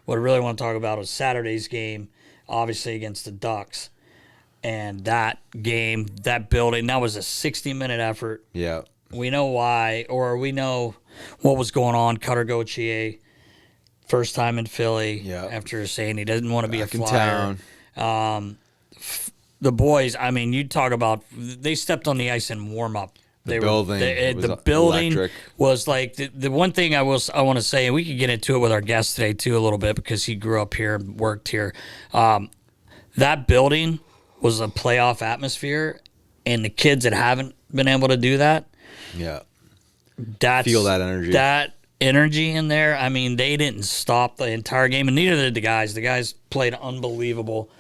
what I really want to talk about is Saturday's game, obviously against the Ducks. And that game, that building, that was a 60-minute effort. Yeah. We know why, or we know what was going on. Cutter Gauthier, first time in Philly, after saying he doesn't want to be a flyer. The boys, I mean, you talk about, they stepped on the ice in warm-up. The building electric. Was like the one thing I want to say, and we could get into it with our guest today too a little bit because he grew up here, worked here. That building was a playoff atmosphere, and the kids that haven't been able to do that, feel that energy. That energy in there. I mean, they didn't stop the entire game, and neither did the guys. The guys played unbelievable.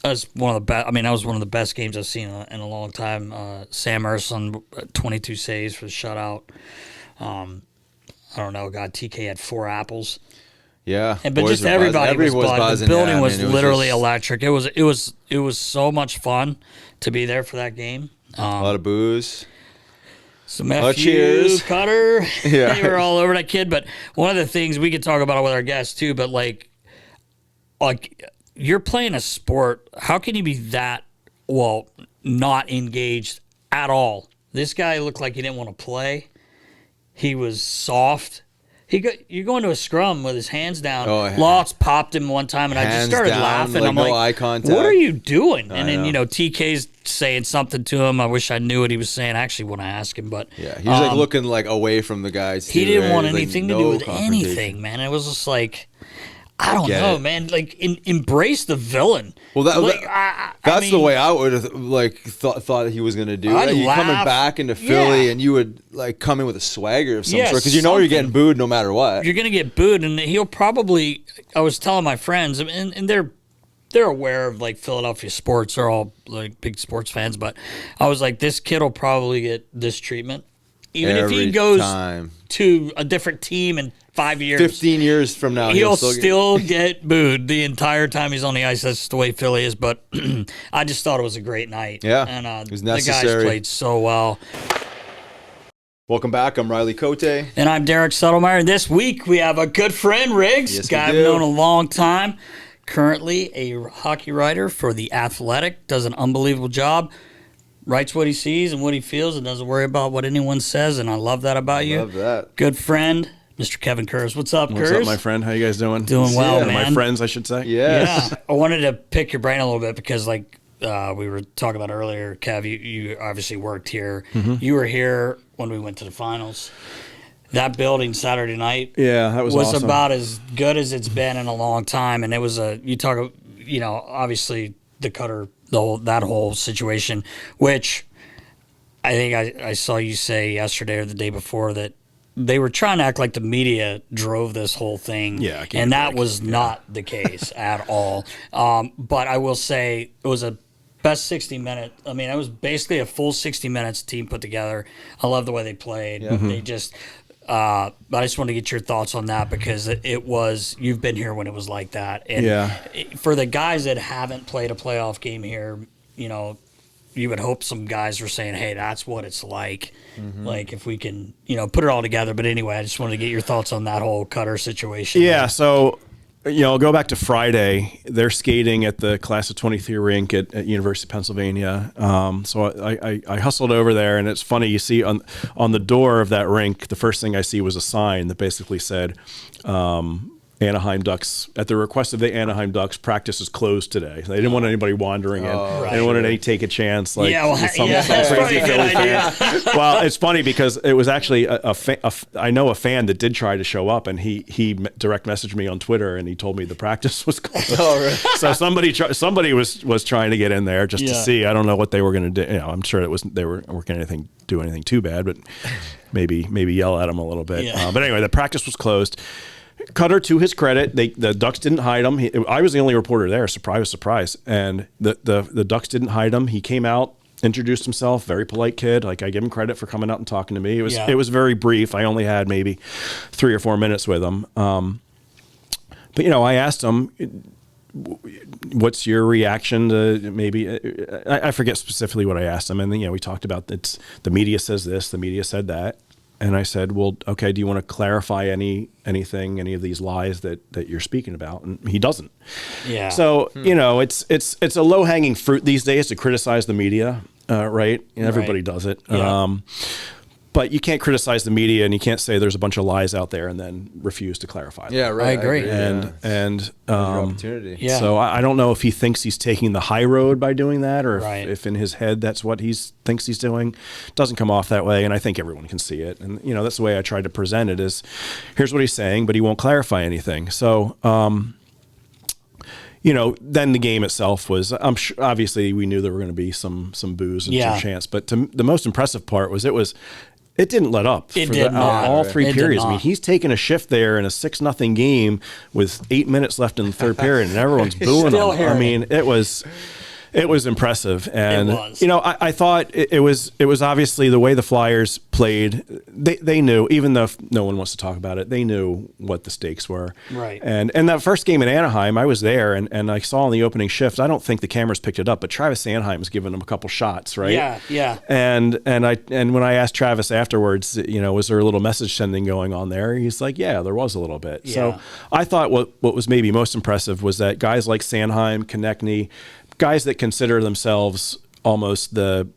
That was one of the best. I mean, that was one of the best games I've seen in a long time. Sam Erson, 22 saves for the shutout. I don't know. God, TK had 4 apples. Yeah, but just everybody was buzzing. The building was literally electric. It was so much fun to be there for that game. A lot of booze. Some cheers, Cutter. Yeah, they were all over that kid. But one of the things we could talk about it with our guests too. But like you're playing a sport. How can you be that not engaged at all? This guy looked like he didn't want to play. He was soft. You're going to a scrum with his hands down. Locks popped him one time, and I just started laughing. Like I'm like, eye contact. What are you doing? And then, TK's saying something to him. I wish I knew what he was saying. I actually want to ask him, but he was like looking like away from the guys. He didn't want anything to do with anything, man. It was just like, I don't know, man. Like, embrace the villain. Well, that's the way I would have thought he was going to do it. You coming back into Philly, and you would like come in with a swagger of some sort because you know you're getting booed no matter what. You're going to get booed, and he'll probably. I was telling my friends, and they're aware of like Philadelphia sports. They're all like big sports fans, but I was like, this kid will probably get this treatment, even if he goes to a different team and 5 years. 15 years from now, he'll still get booed the entire time he's on the ice. That's the way Philly is. But I just thought it was a great night. Yeah, and it was necessary. The guys played so well. Welcome back. I'm Riley Cote. And I'm Derek Settlemyre. And this week we have a good friend, Riggs. Yes, guy I've known a long time. Currently a hockey writer for The Athletic. Does an unbelievable job. Writes what he sees and what he feels and doesn't worry about what anyone says. And I love that about you. Love that. Good friend. Mr. Kevin Kurz. What's up, Kurz? What's up, my friend? How you guys doing? Doing well, man. My friends, I should say. Yes. Yeah. I wanted to pick your brain a little bit because, like we were talking about earlier, Kev, you obviously worked here. Mm-hmm. You were here when we went to the finals. That building Saturday night that was awesome. About as good as it's been in a long time. And it was obviously the Cutter, that whole situation, which I think I saw you say yesterday or the day before that they were trying to act like the media drove this whole thing, and that was not the case at all. But I will say it was a best 60 minute. I mean, it was basically a full 60 minutes team put together. I love the way they played. Yeah. They just, but I just want to get your thoughts on that because it was, you've been here when it was like that. And for the guys that haven't played a playoff game here, you would hope some guys were saying, hey, that's what it's like. Mm-hmm. Like if we can, put it all together. But anyway, I just wanted to get your thoughts on that whole Cutter situation. Yeah. So, I'll go back to Friday. They're skating at the class of 23 rink at University of Pennsylvania. So I hustled over there, and it's funny. You see on the door of that rink, the first thing I see was a sign that basically said, Anaheim Ducks, at the request of the Anaheim Ducks, practice is closed today. They didn't want anybody wandering in. They didn't want any take a chance. Like some crazy Philly fan. Well, it's funny because it was actually I know a fan that did try to show up, and he direct messaged me on Twitter, and he told me the practice was closed. Oh, really? So somebody was trying to get in there just to see. I don't know what they were going to do. I'm sure they weren't going to do anything too bad, but maybe yell at them a little bit. Yeah. But anyway, the practice was closed. Cutter, to his credit, the Ducks didn't hide him. I was the only reporter there. Surprise. And the Ducks didn't hide him. He came out, introduced himself, very polite kid. Like, I give him credit for coming out and talking to me. It was very brief. I only had maybe 3 or 4 minutes with him. But I asked him, what's your reaction to maybe, I forget specifically what I asked him. And then, we talked about the media says this, the media said that. And I said, well, okay, do you want to clarify any of these lies that you're speaking about? And he doesn't. Yeah. So, it's a low hanging fruit these days to criticize the media, right? And everybody does it. Yeah. But you can't criticize the media, and you can't say there's a bunch of lies out there and then refuse to clarify them. Yeah, right. I agree. And opportunity. Yeah. So I don't know if he thinks he's taking the high road by doing that, or if in his head that's what he thinks he's doing. It doesn't come off that way, and I think everyone can see it. And that's the way I tried to present it: is here's what he's saying, but he won't clarify anything. So. Then the game itself was, I'm sure, obviously we knew there were going to be some boos and some chants, but the most impressive part was it didn't let up all three periods. I mean, he's taking a shift there in a 6-0 game with 8 minutes left in the third period, and everyone's booing him. I mean, it was impressive, and I thought it was obviously the way the Flyers played. They knew, even though no one wants to talk about it, they knew what the stakes were. Right. And that first game in Anaheim, I was there, and I saw in the opening shift. I don't think the cameras picked it up, but Travis Sanheim's giving him a couple shots, right? Yeah. And when I asked Travis afterwards, was there a little message sending going on there? He's like, yeah, there was a little bit. Yeah. So I thought what was maybe most impressive was that guys like Sanheim, Konechny, guys that consider themselves almost the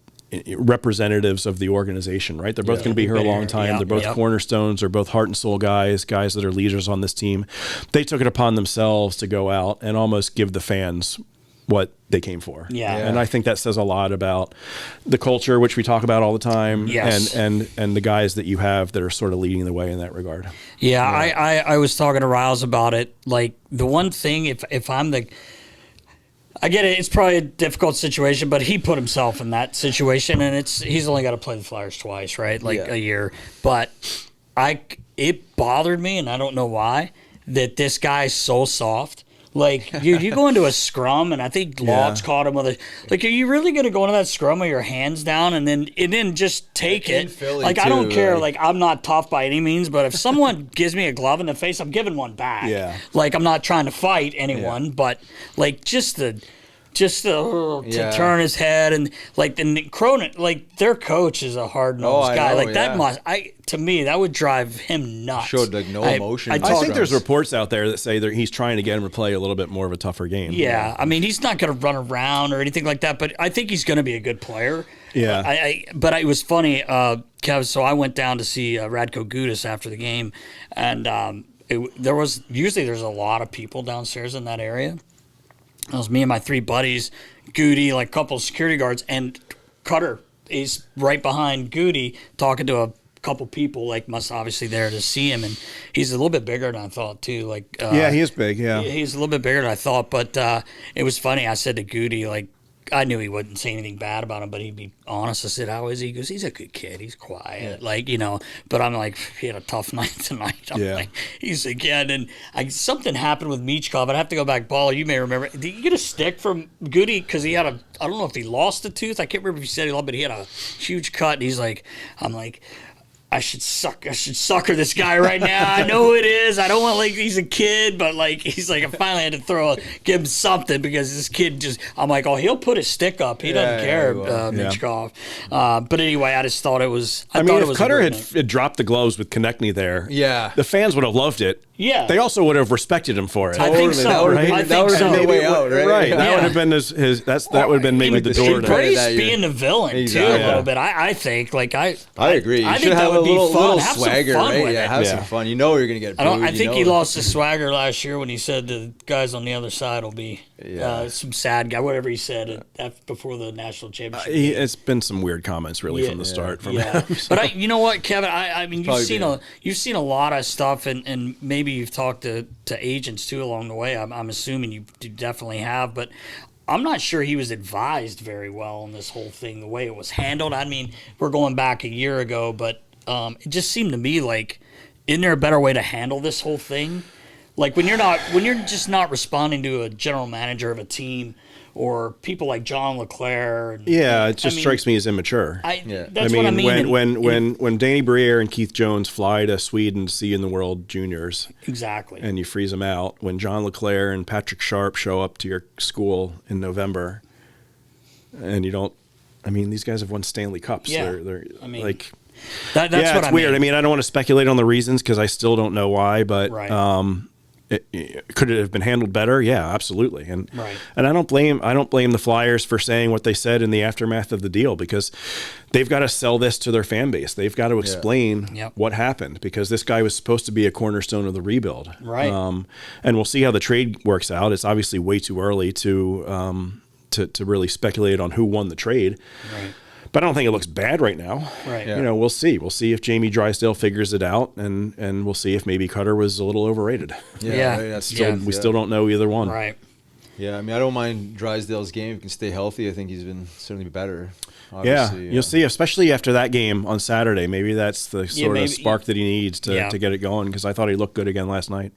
representatives of the organization, right? They're both going to be here a long time. They're both cornerstones. They're both heart and soul guys that are leaders on this team. They took it upon themselves to go out and almost give the fans what they came for. Yeah. And I think that says a lot about the culture, which we talk about all the time, and the guys that you have that are sort of leading the way in that regard. Yeah. I was talking to Riles about it. Like, the one thing, if I'm I get it. It's probably a difficult situation, but he put himself in that situation, and he's only got to play the Flyers twice, right? A year. But it bothered me, and I don't know why, that this guy's so soft. Like, dude, you go into a scrum, and I think Lodge caught him with are you really going to go into that scrum with your hands down and then just take it? Philly I don't care. Like, I'm not tough by any means, but if someone gives me a glove in the face, I'm giving one back. Yeah. Like, I'm not trying to fight anyone, but, like, just to turn his head, and like Cronin, like their coach is a hard-nosed guy. Like that to me, that would drive him nuts. Showed like no emotion. I think there's reports out there that say that he's trying to get him to play a little bit more of a tougher game. Yeah, I mean, he's not going to run around or anything like that, but I think he's going to be a good player. Yeah. But it was funny, Kev. So I went down to see Radko Gudas after the game, and there's a lot of people downstairs in that area. It was me and my 3 buddies, Goody, like a couple of security guards, and Cutter is right behind Goody talking to a couple people, like must obviously there to see him, and he's a little bit bigger than I thought too. Like he is big. Yeah, he's a little bit bigger than I thought. But it was funny. I said to Goody, like, I knew he wouldn't say anything bad about him, but he'd be honest. I said, how is he? He goes, he's a good kid. He's quiet. Like, but I'm like, he had a tough night tonight. He's like, yeah. And then something happened with Michkov. I'd have to go back, Paul. You may remember. Did you get a stick from Goody? Because he had I don't know if he lost a tooth. I can't remember if he said he lost, but he had a huge cut. And he's like, I'm like, I should sucker this guy right now. I know who it is. I don't want, like, he's a kid, but like he's like, I finally had to give him something because this kid I'm like, oh, he'll put his stick up. He doesn't care, Michkov. But anyway, I just thought it was. If Cutter had dropped the gloves with Konechny there, the fans would have loved it. Yeah. They also would have respected him for it. I think so. Right? I think so. That way out, right? That would have been his that would have been maybe the door. He's being the villain too a little bit. I think. Like I agree. You should have a little swagger, right? Yeah, have some fun. You know you're gonna get booed. I think he lost his swagger last year when he said the guys on the other side will be some sad guy, whatever he said before the national championship. It's been some weird comments really from the start from him. But you know what, Kevin? I mean, you've seen a lot of stuff, and maybe you've talked to agents too along the way. I'm assuming you definitely have, but I'm not sure he was advised very well on this whole thing, the way it was handled. I mean, we're going back a year ago, but it just seemed to me like, isn't there a better way to handle this whole thing? Like when you're just not responding to a general manager of a team or people like John LeClaire. It just strikes me as immature. That's what I mean. When Danny Briere and Keith Jones fly to Sweden to see in the World Juniors, exactly, and you freeze them out. When John LeClaire and Patrick Sharp show up to your school in November, and you don't. I mean, these guys have won Stanley Cups. Yeah. They're That's yeah, what it's weird. I mean, I don't want to speculate on the reasons because I still don't know why, but could it have been handled better? Yeah, absolutely. And I don't blame the Flyers for saying what they said in the aftermath of the deal, because they've got to sell this to their fan base. They've got to explain what happened, because this guy was supposed to be a cornerstone of the rebuild. Right. And we'll see how the trade works out. It's obviously way too early to really speculate on who won the trade. Right. But I don't think it looks bad right now. Right. Yeah. We'll see. We'll see if Jamie Drysdale figures it out, and we'll see if maybe Cutter was a little overrated. Yeah. We still don't know either one. Right. Yeah, I mean, I don't mind Drysdale's game. If he can stay healthy, I think he's been certainly better. Obviously, you'll see, especially after that game on Saturday. Maybe that's the sort of spark that he needs to get it going, because I thought he looked good again last night.